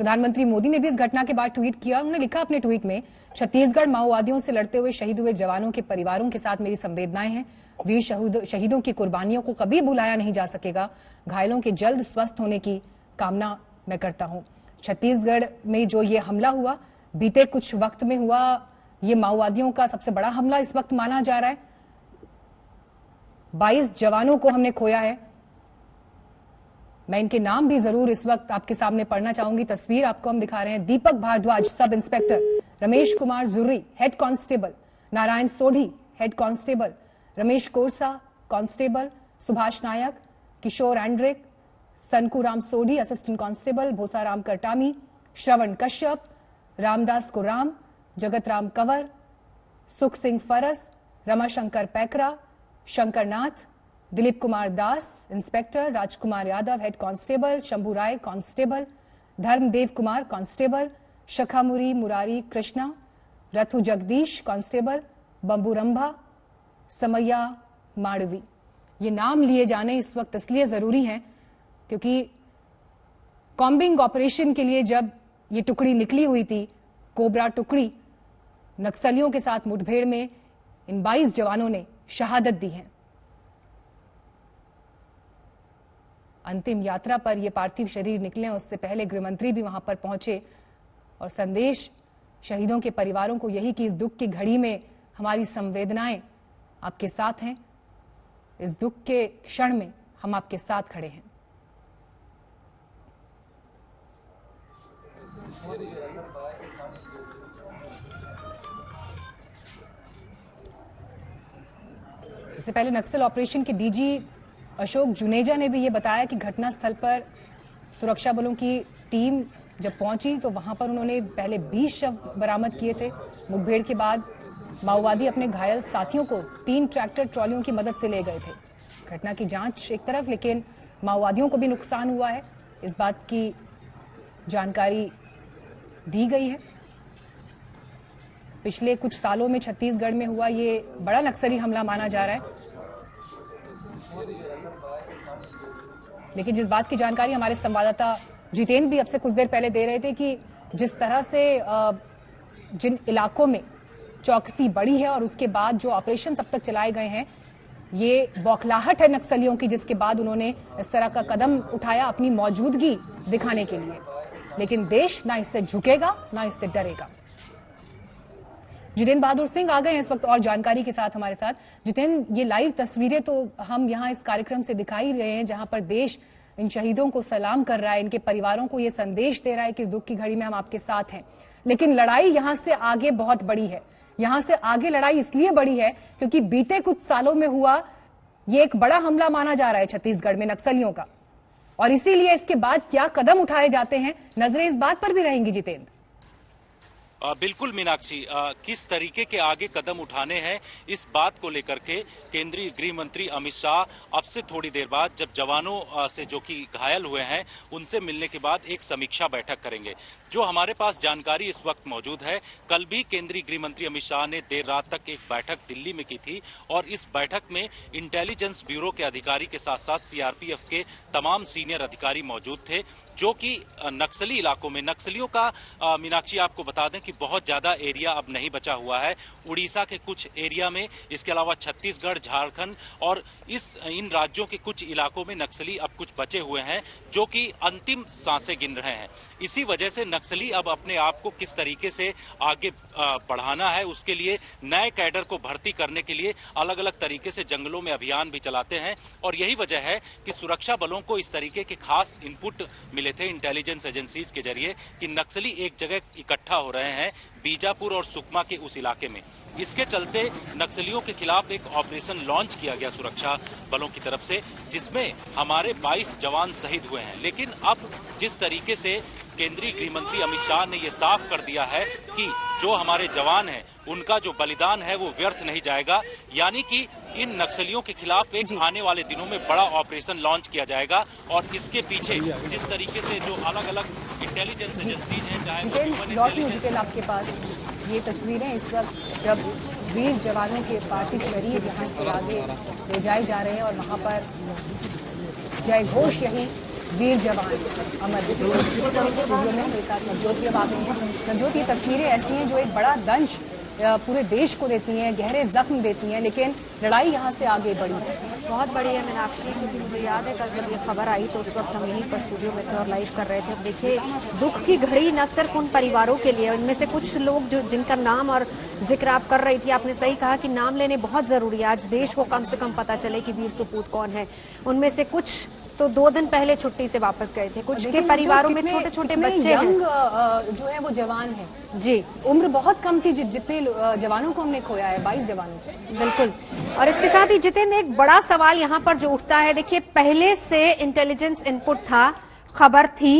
प्रधानमंत्री मोदी ने भी इस घटना के बाद ट्वीट किया। उन्होंने लिखा अपने ट्वीट में, छत्तीसगढ़ माओवादियों से लड़ते हुए शहीद हुए जवानों के परिवारों के साथ मेरी संवेदनाएं हैं। वीर शहीदों की कुर्बानियों को कभी भुलाया नहीं जा सकेगा। घायलों के जल्द स्वस्थ होने की कामना मैं करता हूं। छत्तीसगढ़ में जो ये हमला हुआ, बीते कुछ वक्त में हुआ, ये माओवादियों का सबसे बड़ा हमला इस वक्त माना जा रहा है। 22 जवानों को हमने खोया है। मैं इनके नाम भी जरूर इस वक्त आपके सामने पढ़ना चाहूंगी। तस्वीर आपको हम दिखा रहे हैं। Deepak Bhardwaj sub inspector, Ramesh Kumar Jurri head constable, Narayan Sodhi head constable, Ramesh Korsa constable, Subhash Nayak, Kishore Andrik, Sankuram Sodhi assistant constable, Bhosaram Kartami, Shravan Kashyap, Ramdas Kuram, Jagatram Kanwar, Sukh Singh Faras, Ramashankar Paikra, Shankar Nath, Dilip Kumar Das inspector, Rajkumar Yadav head constable, Shambhu Rai constable, Dharmdev Kumar constable, Shakhamuri Murari Krishna, Rathu Jagdish constable, Bambu Rambha, Samaiya Madvi. ये नाम लिए जाने इस वक्त इसलिए जरूरी हैं क्योंकि कॉम्बिंग ऑपरेशन के लिए जब ये टुकड़ी निकली हुई थी, कोबरा टुकड़ी, नक्सलियों के साथ मुठभेड़ में इन 22 जवानों ने शहादत दी है। अंतिम यात्रा पर यह पार्थिव शरीर निकले, उससे पहले गृहमंत्री भी वहां पर पहुंचे और संदेश शहीदों के परिवारों को यही कि इस दुख की घड़ी में हमारी संवेदनाएं आपके साथ हैं, इस दुख के क्षण में हम आपके साथ खड़े हैं। इससे पहले नक्सल ऑपरेशन के डीजी अशोक जुनेजा ने भी ये बताया कि घटनास्थल पर सुरक्षा बलों की टीम जब पहुंची तो वहां पर उन्होंने पहले 20 शव बरामद किए थे। मुठभेड़ के बाद माओवादी अपने घायल साथियों को 3 ट्रैक्टर ट्रॉलियों की मदद से ले गए थे। घटना की जांच एक तरफ, लेकिन माओवादियों को भी नुकसान हुआ है, इस बात की जानकारी दी गई है। पिछले कुछ सालों में छत्तीसगढ़ में हुआ ये बड़ा नक्सली हमला माना जा रहा है। लेकिन जिस बात की जानकारी हमारे संवाददाता जितेंद्र भी अब से कुछ देर पहले दे रहे थे कि जिस तरह से जिन इलाकों में चौकसी बढ़ी है और उसके बाद जो ऑपरेशन तब तक चलाए गए हैं, ये बौखलाहट है नक्सलियों की, जिसके बाद उन्होंने इस तरह का कदम उठाया अपनी मौजूदगी दिखाने के लिए। लेकिन देश ना इससे झुकेगा ना इससे डरेगा। जितेंद्र बहादुर सिंह आ गए हैं इस वक्त और जानकारी के साथ हमारे साथ। जितेंद्र, ये लाइव तस्वीरें तो हम यहाँ इस कार्यक्रम से दिखा ही रहे हैं, जहां पर देश इन शहीदों को सलाम कर रहा है, इनके परिवारों को ये संदेश दे रहा है कि इस दुख की घड़ी में हम आपके साथ हैं। लेकिन लड़ाई यहां से आगे बहुत बड़ी है। यहां से आगे लड़ाई इसलिए बड़ी है क्योंकि बीते कुछ सालों में हुआ ये एक बड़ा हमला माना जा रहा है छत्तीसगढ़ में नक्सलियों का, और इसीलिए इसके बाद क्या कदम उठाए जाते हैं, नजरें इस बात पर भी रहेंगी। जितेंद्र, बिल्कुल मीनाक्षी, किस तरीके के आगे कदम उठाने हैं इस बात को लेकर के केंद्रीय गृह मंत्री अमित शाह अब से थोड़ी देर बाद जब जवानों से जो कि घायल हुए हैं उनसे मिलने के बाद एक समीक्षा बैठक करेंगे। जो हमारे पास जानकारी इस वक्त मौजूद है, कल भी केंद्रीय गृह मंत्री अमित शाह ने देर रात तक एक बैठक दिल्ली में की थी और इस बैठक में इंटेलिजेंस ब्यूरो के अधिकारी के साथ साथ सीआरपीएफ के तमाम सीनियर अधिकारी मौजूद थे, जो कि नक्सली इलाकों में नक्सलियों का मीनाक्षी आपको बता दें कि बहुत ज्यादा एरिया अब नहीं बचा हुआ है। उड़ीसा के कुछ एरिया में, इसके अलावा छत्तीसगढ़, झारखंड और इन राज्यों के कुछ इलाकों में नक्सली अब कुछ बचे हुए हैं जो कि अंतिम सांसें गिन रहे हैं। इसी वजह से नक्सली अब अपने आप को किस तरीके से आगे बढ़ाना है, उसके लिए नए कैडर को भर्ती करने के लिए अलग अलग तरीके से जंगलों में अभियान भी चलाते हैं। और यही वजह है कि सुरक्षा बलों को इस तरीके के खास इनपुट मिले थे इंटेलिजेंस एजेंसीज के जरिए कि नक्सली एक जगह इकट्ठा हो रहे हैं बीजापुर और सुकमा के उस इलाके में। इसके चलते नक्सलियों के खिलाफ एक ऑपरेशन लॉन्च किया गया सुरक्षा बलों की तरफ से, जिसमें हमारे 22 जवान शहीद हुए हैं। लेकिन अब जिस तरीके से केंद्रीय गृह मंत्री अमित शाह ने यह साफ कर दिया है कि जो हमारे जवान हैं उनका जो बलिदान है वो व्यर्थ नहीं जाएगा, यानी कि इन नक्सलियों के खिलाफ एक आने वाले दिनों में बड़ा ऑपरेशन लॉन्च किया जाएगा। और इसके पीछे जिस तरीके से जो अलग अलग इंटेलिजेंस एजेंसीज हैं, चाहे आपके पास ये तस्वीरें इस वक्त जब वीर जवानों के पार्थिव शरीर यहाँ से आगे ले जाए जा रहे हैं और वहाँ पर जय घोष यही वीर जवान अमर स्टूडियो में मेरे साथ नवजोत भी अब आ गई हैं। नवजोत, ये तस्वीरें ऐसी हैं जो एक बड़ा दंश पूरे देश को देती हैं, गहरे जख्म देती हैं, लेकिन लड़ाई यहाँ से आगे बढ़ी है। बहुत बड़ी है मीनाक्षी, क्योंकि मुझे याद है कल जब ये खबर आई तो उस वक्त हम यहीं पर स्टूडियो में थे और लाइव कर रहे थे। अब देखिए, दुख की घड़ी न सिर्फ उन परिवारों के लिए, इनमें से कुछ लोग जो जिनका नाम और जिक्र आप कर रही थी, आपने सही कहा कि नाम लेने बहुत जरूरी है। आज देश को कम से कम पता चले कि वीर सपूत कौन है। उनमें से कुछ तो 2 दिन पहले छुट्टी से वापस गए थे, कुछ के परिवारों में छोटे छोटे बच्चे हैं जो है वो जवान है जी। उम्र बहुत कम थी जितने जवानों को हमने खोया है, 22 जवानों को। बिल्कुल। और इसके साथ ही जितेंद्र, एक बड़ा सवाल यहाँ पर जो उठता है, देखिए पहले से इंटेलिजेंस इनपुट था, खबर थी,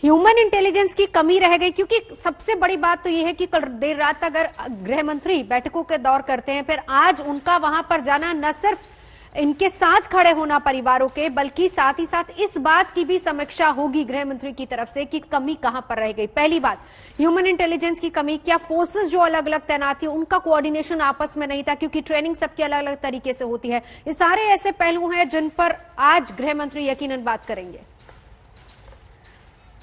ह्यूमन इंटेलिजेंस की कमी रह गई, क्योंकि सबसे बड़ी बात तो यह है कि कल देर रात अगर गृह मंत्री बैठकों के दौर करते हैं, फिर आज उनका वहां पर जाना न सिर्फ इनके साथ खड़े होना परिवारों के, बल्कि साथ ही साथ इस बात की भी समीक्षा होगी गृह मंत्री की तरफ से कि कमी कहां पर रह गई। पहली बात, ह्यूमन इंटेलिजेंस की कमी, क्या फोर्सेस जो अलग अलग तैनात थी उनका कोऑर्डिनेशन आपस में नहीं था, क्योंकि ट्रेनिंग सबकी अलग अलग तरीके से होती है। ये सारे ऐसे पहलू हैं जिन पर आज गृह मंत्री यकीनन बात करेंगे।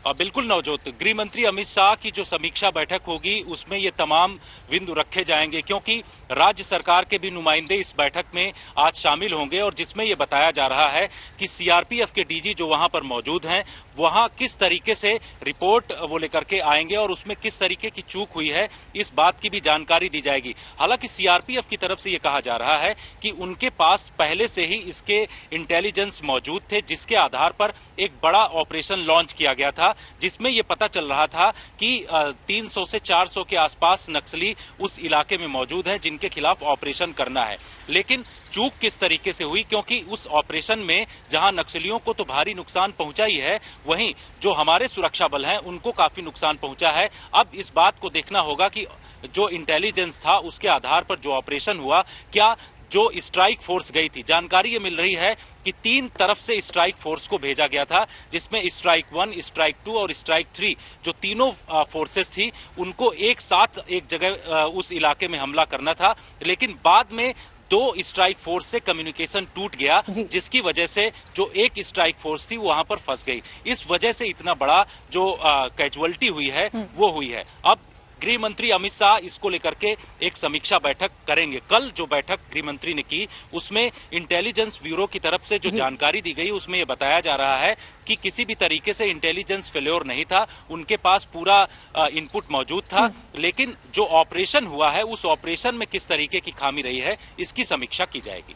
बिल्कुल नवजोत, गृह मंत्री अमित शाह की जो समीक्षा बैठक होगी उसमें ये तमाम बिंदु रखे जाएंगे, क्योंकि राज्य सरकार के भी नुमाइंदे इस बैठक में आज शामिल होंगे और जिसमें ये बताया जा रहा है कि सीआरपीएफ के डीजी जो वहां पर मौजूद हैं वहां किस तरीके से रिपोर्ट वो लेकर के आएंगे और उसमें किस तरीके की चूक हुई है, इस बात की भी जानकारी दी जाएगी। हालांकि सीआरपीएफ की तरफ से ये कहा जा रहा है कि उनके पास पहले से ही इसके इंटेलिजेंस मौजूद थे, जिसके आधार पर एक बड़ा ऑपरेशन लॉन्च किया गया था, जिसमें यह पता चल रहा था कि 300 से 400 के आसपास नक्सली उस इलाके में मौजूद हैं जिनके खिलाफ ऑपरेशन करना है। लेकिन चूक किस तरीके से हुई, क्योंकि उस ऑपरेशन में जहां नक्सलियों को तो भारी नुकसान पहुंचा ही है, वहीं जो हमारे सुरक्षा बल हैं उनको काफी नुकसान पहुंचा है। अब इस बात को देखना होगा कि जो इंटेलिजेंस था उसके आधार पर जो ऑपरेशन हुआ, क्या जो स्ट्राइक फोर्स गई थी, जानकारी ये मिल रही है कि 3 तरफ से स्ट्राइक फोर्स को भेजा गया था, जिसमें स्ट्राइक 1, स्ट्राइक 2 और स्ट्राइक 3 जो तीनों फोर्सेस थी उनको एक साथ एक जगह उस इलाके में हमला करना था। लेकिन बाद में 2 स्ट्राइक फोर्स से कम्युनिकेशन टूट गया, जिसकी वजह से जो एक स्ट्राइक फोर्स थी वहां पर फंस गई। इस वजह से इतना बड़ा जो कैजुअलिटी हुई है वो हुई है। अब गृह मंत्री अमित शाह इसको लेकर के एक समीक्षा बैठक करेंगे। कल जो बैठक गृह मंत्री ने की उसमें इंटेलिजेंस ब्यूरो की तरफ से जो जानकारी दी गई उसमें यह बताया जा रहा है कि किसी भी तरीके से इंटेलिजेंस फेल्योर नहीं था, उनके पास पूरा इनपुट मौजूद था, लेकिन जो ऑपरेशन हुआ है उस ऑपरेशन में किस तरीके की खामी रही है इसकी समीक्षा की जाएगी।